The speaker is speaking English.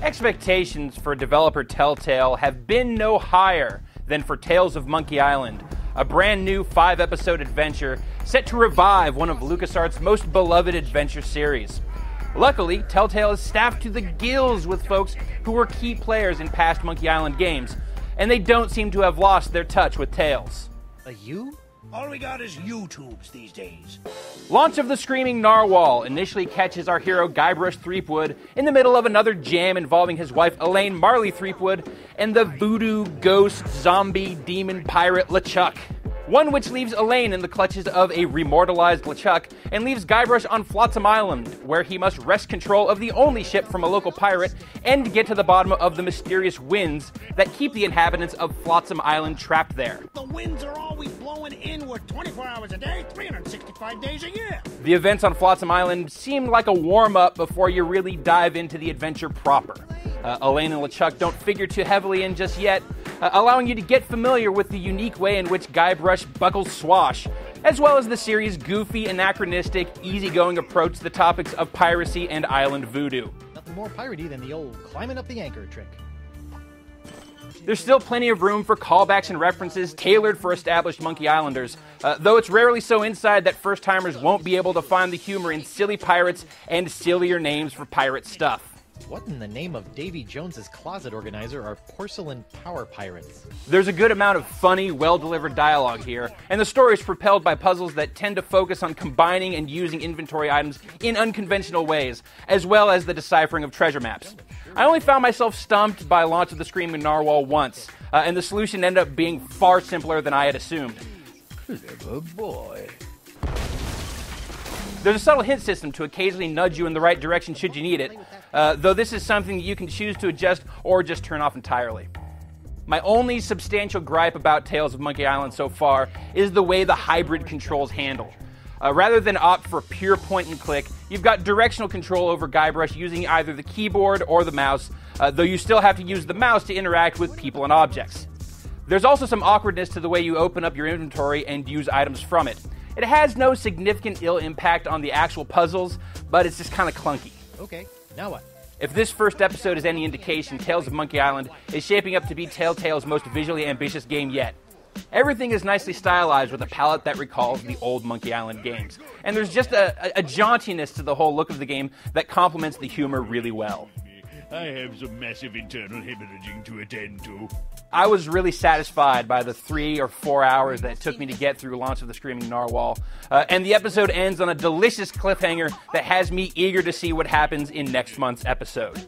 Expectations for developer Telltale have been no higher than for Tales of Monkey Island, a brand new 5-episode adventure set to revive one of LucasArts' most beloved adventure series. Luckily, Telltale is staffed to the gills with folks who were key players in past Monkey Island games, and they don't seem to have lost their touch with Tales. You? All we got is YouTubes these days. Launch of the Screaming Narwhal initially catches our hero Guybrush Threepwood in the middle of another jam involving his wife Elaine Marley Threepwood and the voodoo, ghost, zombie, demon pirate LeChuck. One which leaves Elaine in the clutches of a remortalized LeChuck and leaves Guybrush on Flotsam Island, where he must wrest control of the only ship from a local pirate and get to the bottom of the mysterious winds that keep the inhabitants of Flotsam Island trapped there. The winds are always blowing inward 24 hours a day, 365 days a year. The events on Flotsam Island seem like a warm-up before you really dive into the adventure proper. Elaine and LeChuck don't figure too heavily in just yet, allowing you to get familiar with the unique way in which Guybrush buckles swash, as well as the series' goofy, anachronistic, easygoing approach to the topics of piracy and island voodoo. Nothing more piratey than the old climbing up the anchor trick. There's still plenty of room for callbacks and references tailored for established Monkey Islanders, though it's rarely so inside that first-timers won't be able to find the humor in silly pirates and sillier names for pirate stuff. What in the name of Davy Jones's closet organizer are porcelain power pirates? There's a good amount of funny, well-delivered dialogue here, and the story is propelled by puzzles that tend to focus on combining and using inventory items in unconventional ways, as well as the deciphering of treasure maps. I only found myself stumped by Launch of the Screaming Narwhal once, and the solution ended up being far simpler than I had assumed. Clever boy. There's a subtle hint system to occasionally nudge you in the right direction should you need it, though this is something that you can choose to adjust or just turn off entirely. My only substantial gripe about Tales of Monkey Island so far is the way the hybrid controls handle. Rather than opt for pure point and click, you've got directional control over Guybrush using either the keyboard or the mouse, though you still have to use the mouse to interact with people and objects. There's also some awkwardness to the way you open up your inventory and use items from it. It has no significant ill impact on the actual puzzles, but it's just kind of clunky. Okay, now what? If this first episode is any indication, Tales of Monkey Island is shaping up to be Telltale's most visually ambitious game yet. Everything is nicely stylized with a palette that recalls the old Monkey Island games, and there's just a jauntiness to the whole look of the game that complements the humor really well. I have some massive internal hemorrhaging to attend to. I was really satisfied by the 3 or 4 hours that it took me to get through Launch of the Screaming Narwhal, and the episode ends on a delicious cliffhanger that has me eager to see what happens in next month's episode.